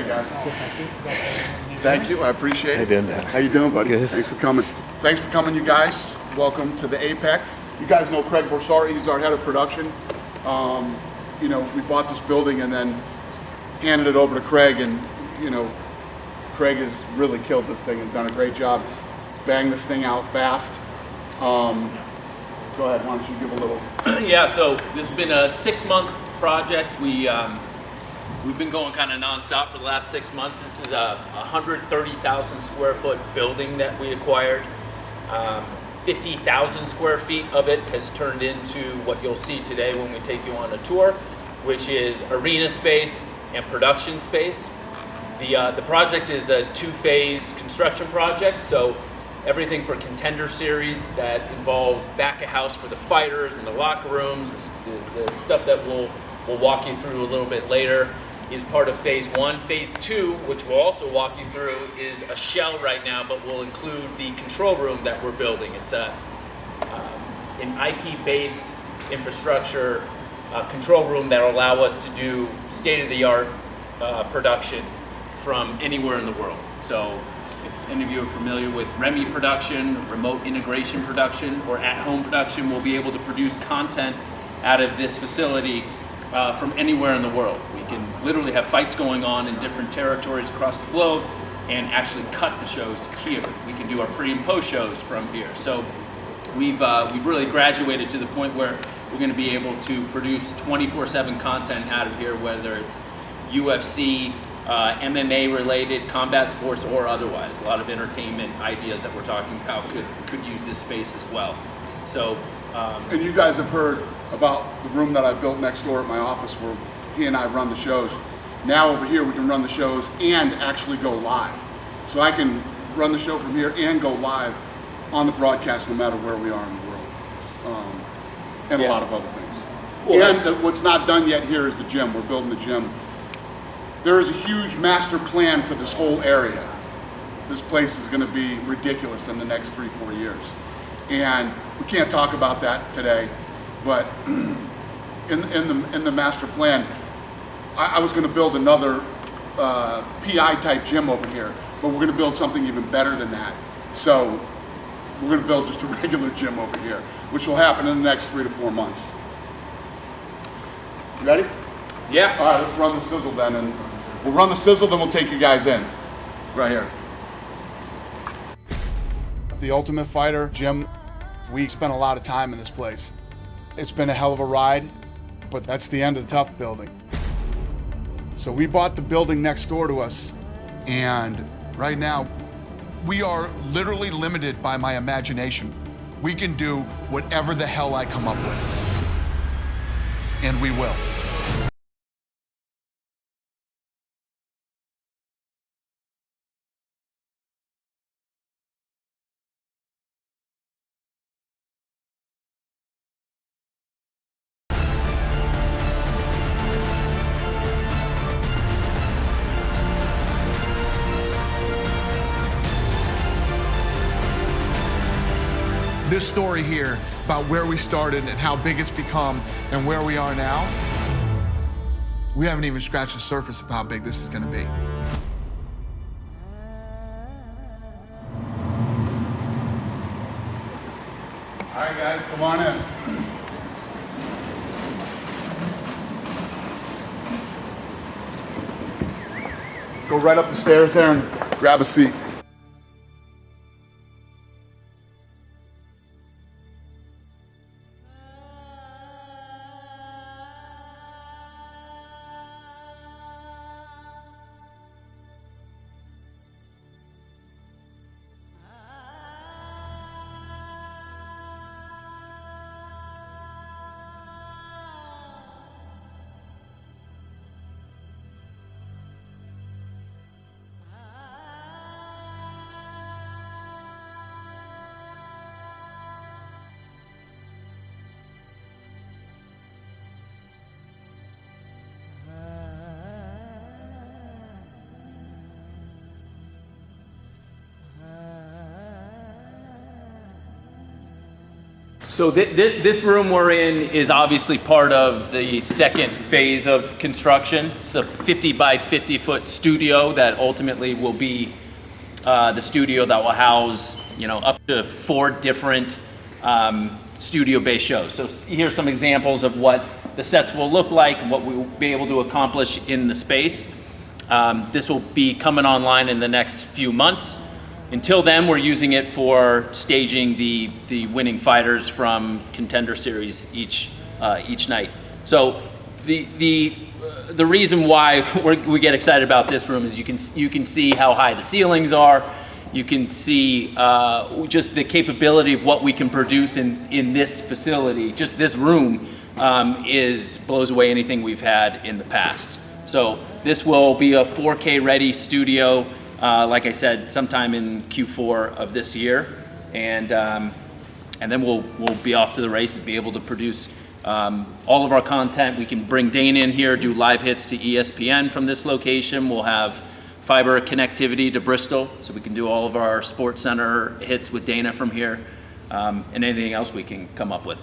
you guys? Thank you. I appreciate it. How you doing? How you doing, buddy? Good. Thanks for coming. Thanks for coming, you guys. Welcome to the Apex. You guys know Craig Borsari. He's our head of production. You know, we bought this building and then handed it over to Craig, and you know, Craig has really killed this thing and done a great job. Bang this thing out fast. Go ahead. Why don't you give a little? Yeah. So this has been a 6-month project. We've been going kind of nonstop for the last 6 months. This is a 130,000 square foot building that we acquired. 50,000 square feet of it has turned into what you'll see today when we take you on a tour, which is arena space and production space. The project is a 2-phase construction project. So everything for Contender Series that involves back of house for the fighters and the locker rooms, the stuff that we'll walk you through a little bit later, is part of phase 1. Phase 2, which we'll also walk you through, is a shell right now, but will include the control room that we're building. It's an IP-based infrastructure control room that will allow us to do state-of-the-art production from anywhere in the world. So if any of you are familiar with REMI production, remote integration production, or at-home production, we'll be able to produce content out of this facility from anywhere in the world. We can literally have fights going on in different territories across the globe and actually cut the shows here. We can do our pre and post shows from here. So we've really graduated to the point where we're going to be able to produce 24/7 content out of here, whether it's UFC, MMA related, combat sports, or otherwise. A lot of entertainment ideas that we're talking about could use this space as well. So And you guys have heard about the room that I built next door at my office where he and I run the shows. Now over here we can run the shows and actually go live. So I can run the show from here and go live on the broadcast no matter where we are in the world. And a lot of other things. Well, what's not done yet here is the gym. We're building the gym. There is a huge master plan for this whole area. This place is going to be ridiculous in the next 3-4 years. And we can't talk about that today, but in the master plan, I was going to build another PI type gym over here, but we're going to build something even better than that. So we're going to build just a regular gym over here, which will happen in the next 3 to 4 months. You ready? yeah. All right, let's run the sizzle then, and we'll run the sizzle, then we'll take you guys in, right here. The Ultimate Fighter gym. We spent a lot of time in this place. It's been a hell of a ride, but that's the end of the tough building. So we bought the building next door to us, and right now, we are literally limited by my imagination. We can do whatever the hell I come up with, and we will. This story here about where we started and how big it's become and where we are now, we haven't even scratched the surface of how big this is going to be. All right, guys, come on in. Go right up the stairs there and grab a seat. So this room we're in is obviously part of the second phase of construction. It's a 50 by 50 foot studio that ultimately will be the studio that will house, up to 4 different studio-based shows. So here's some examples of what the sets will look like and what we will be able to accomplish in the space. This will be coming online in the next few months. Until then, we're using it for staging the winning fighters from Contender Series each night. So the reason why we get excited about this room is you can see how high the ceilings are. You can see just the capability of what we can produce in this facility. Just this room blows away anything we've had in the past. So this will be a 4K ready studio. Like I said, sometime in Q4 of this year, and then we'll be off to the races, be able to produce all of our content. We can bring Dana in here, do live hits to ESPN from this location. We'll have fiber connectivity to Bristol, so we can do all of our Sports Center hits with Dana from here, and anything else we can come up with.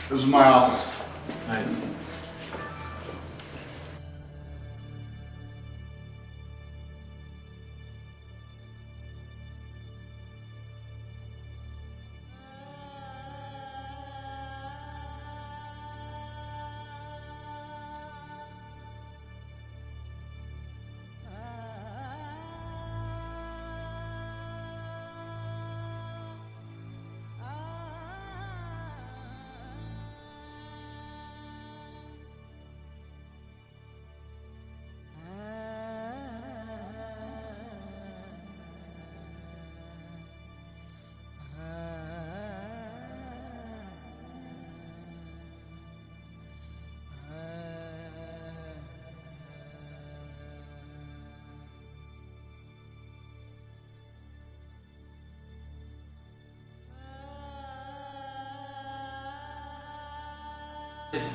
This is my office. Nice.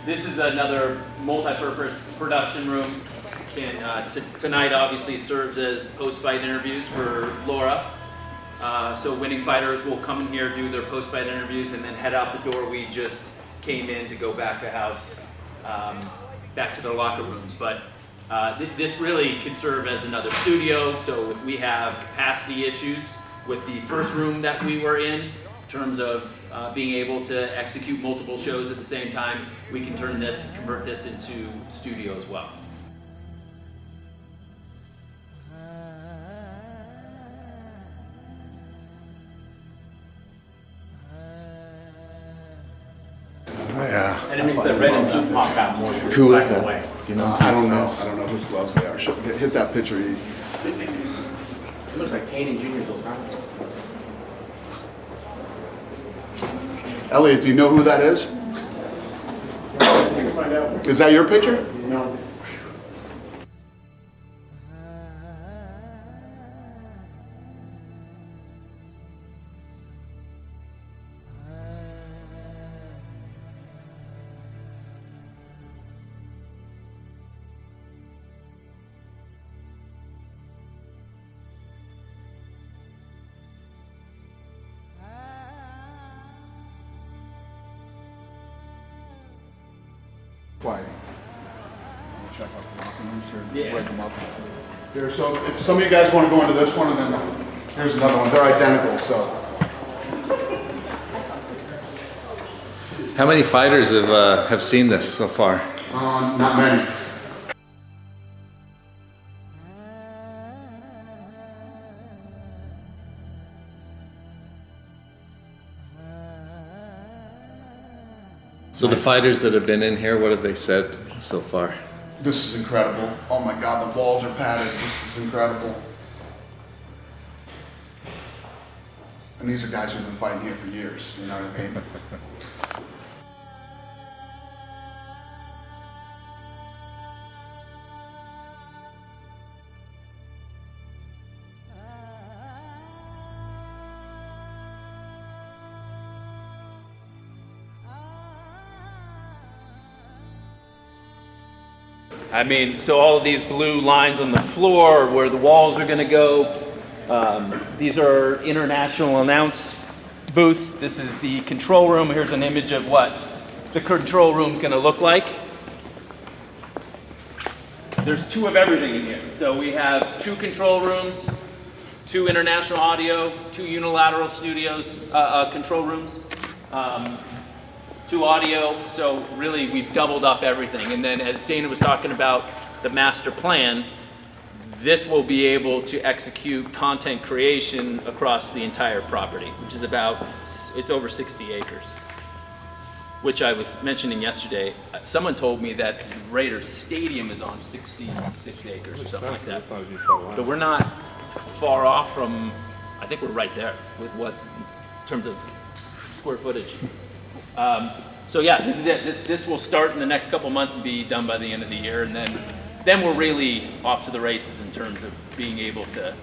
This is another multi-purpose production room. Tonight obviously serves as post-fight interviews for Laura. So winning fighters will come in here, do their post-fight interviews, and then head out the door we just came in to go back to house, back to their locker rooms. But this really can serve as another studio. So if we have capacity issues with the first room that we were in terms of being able to execute multiple shows at the same time, we can convert this into studio as well. Yeah. And it makes the red and blue pop out more. Who is that? Do you know? I don't know. I don't know whose gloves they are. Hit that picture. It looks like Kane and Junior's Osama. Elliot, do you know who that is? Find out. Is that your picture? No. Quiet. Check out the locker rooms here. Yeah. Break them up. Here, so if some of you guys want to go into this one, and then here's another one. They're identical, so. How many fighters have seen this so far? Not many. So the fighters that have been in here, what have they said so far? This is incredible. Oh my God, the walls are padded. This is incredible. And these are guys who've been fighting here for years, you know what I mean? I mean, so all of these blue lines on the floor where the walls are gonna go, these are international announce booths. This is the control room. Here's an image of what the control room's gonna look like. There's two of everything in here. So we have two control rooms, two international audio, two unilateral studios, control rooms, two audio. So really we've doubled up everything. And then as Dana was talking about the master plan, this will be able to execute content creation across the entire property, which is it's over 60 acres. Which I was mentioning yesterday. Someone told me that Raiders Stadium is on 66 acres or something like that. But we're not far off from, I think we're right there with what, in terms of square footage. So yeah, this is it. This will start in the next couple months and be done by the end of the year. And then we're really off to the races in terms of being able to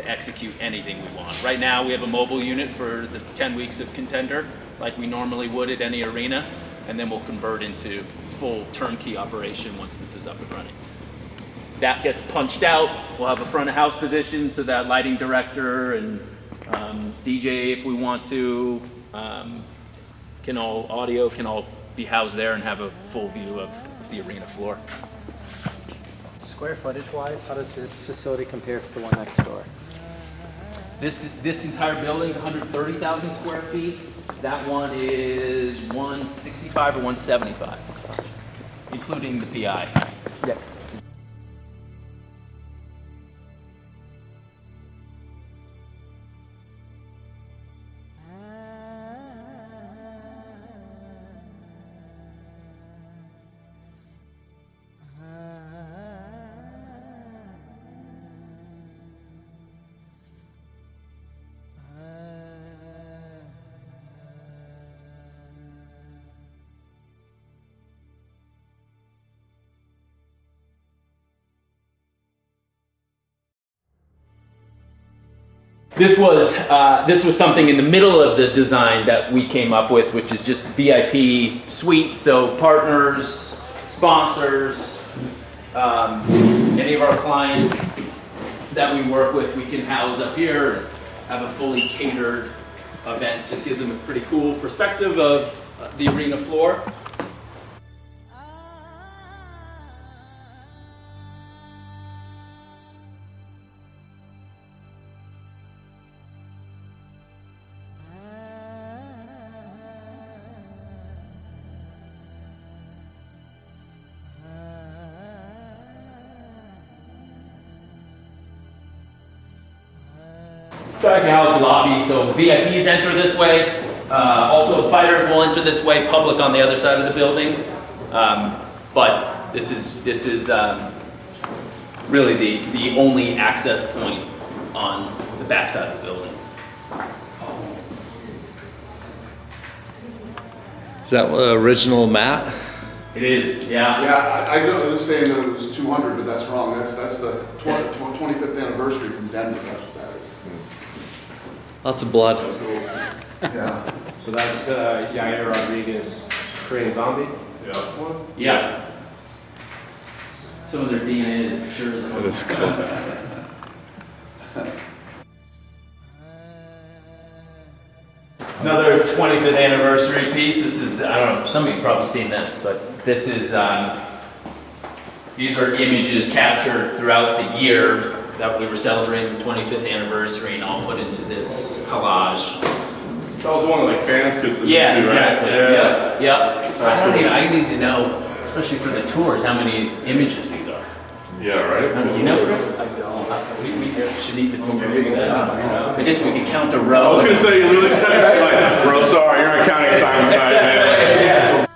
execute anything we want. Right now we have a mobile unit for the 10 weeks of Contender, like we normally would at any arena, and then we'll convert into full turnkey operation once this is up and running. That gets punched out. We'll have a front of house position so that lighting director and DJ, if we want to, audio can all be housed there and have a full view of the arena floor. Square footage wise, how does this facility compare to the one next door? This entire building is 130,000 square feet. That one is 165 or 175, including the PI. Yep. This was something in the middle of the design that we came up with, which is just VIP suite. So partners, sponsors, any of our clients that we work with, we can house up here and have a fully catered event. Just gives them a pretty cool perspective of the arena floor. Back house lobby, so VIPs enter this way. Also, fighters will enter this way. Public on the other side of the building. But this is really the only access point on the back side of the building. Is that original mat? It is, yeah. Yeah, I was just saying that it was 200, but that's wrong. That's the 25th anniversary from Denver. That's what that is. Lots of blood. Yeah. So that's the Yair Rodriguez Korean Zombie? Yeah. One? Yeah. Some of their DNA is for sure. That is cool. Another 25th anniversary piece. This is, I don't know, some of you probably seen this, but this is, these are images captured throughout the year that we were celebrating the 25th anniversary and all put into this collage. That was the one that like fans could submit Yeah, to, exactly. right? Yeah. Yep. That's I need to know, especially for the tours, how many images these are. Yeah, right? Do you know, Chris? I don't. We should need to figure that out. I guess we could count a row. I was gonna say, you literally just had to be like, bro, sorry, you're an accounting assignments guy, man. Yeah.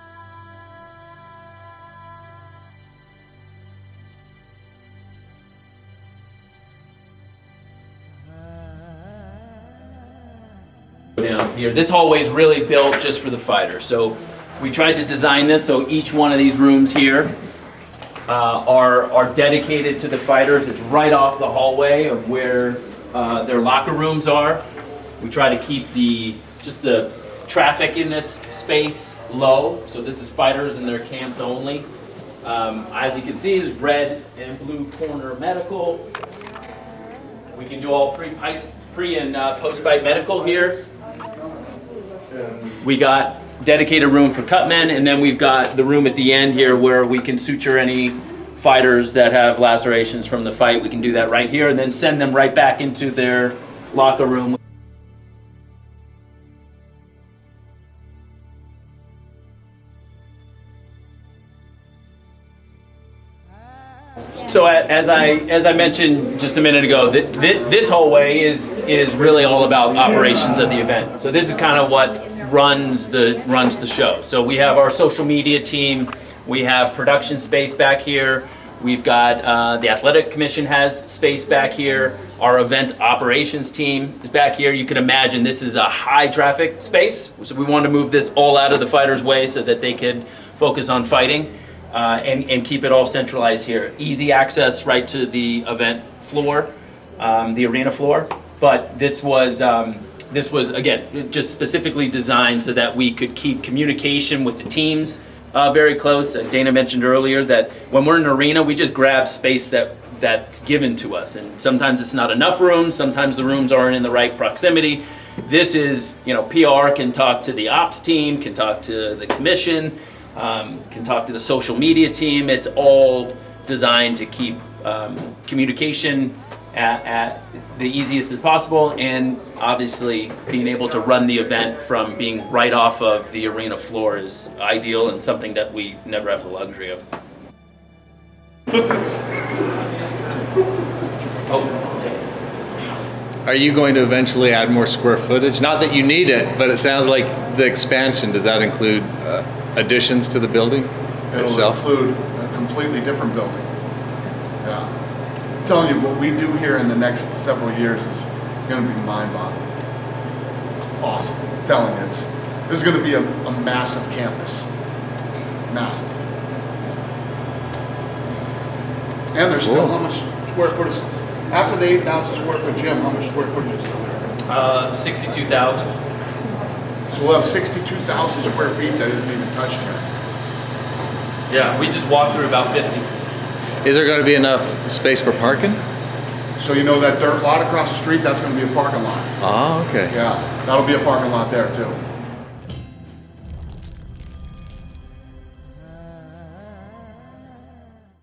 Down here. This hallway is really built just for the fighters. So we tried to design this so each one of these rooms here are dedicated to the fighters. It's right off the hallway of where their locker rooms are. We try to keep the traffic in this space low. So this is fighters and their camps only. As you can see, is red and blue corner medical. We can do all pre and post-fight medical here. We got dedicated room for cut men, and then we've got the room at the end here where we can suture any fighters that have lacerations from the fight. We can do that right here and then send them right back into their locker room. So as I mentioned just a minute ago, this hallway is really all about operations of the event. So this is kind of what runs the show. So we have our social media team, we have production space back here, we've got the athletic commission has space back here, our event operations team is back here. You can imagine this is a high traffic space, so we wanted to move this all out of the fighters' way so that they could focus on fighting. And keep it all centralized here. Easy access right to the event floor, the arena floor. But this was again just specifically designed so that we could keep communication with the teams very close. Dana mentioned earlier that when we're in an arena, we just grab space that's given to us, and sometimes it's not enough rooms. Sometimes the rooms aren't in the right proximity. This is, PR can talk to the ops team, can talk to the commission. Can talk to the social media team. It's all designed to keep communication at the easiest as possible, and obviously being able to run the event from being right off of the arena floor is ideal and something that we never have the luxury of. Are you going to eventually add more square footage? Not that you need it, but it sounds like the expansion, does that include additions to the building itself? It'll include a completely different building. Yeah. I'm telling you, what we do here in the next several years is going to be mind-boggling. Awesome. I'm telling you, this is going to be a massive campus. Massive. And there's still how much square footage? After the 8,000 square foot gym, how much square footage is still there? 62,000. So we'll have 62,000 square feet that isn't even touched here. Yeah, we just walked through about 50. Is there going to be enough space for parking? So that dirt lot across the street, that's going to be a parking lot. Oh, okay. Yeah, that'll be a parking lot there too.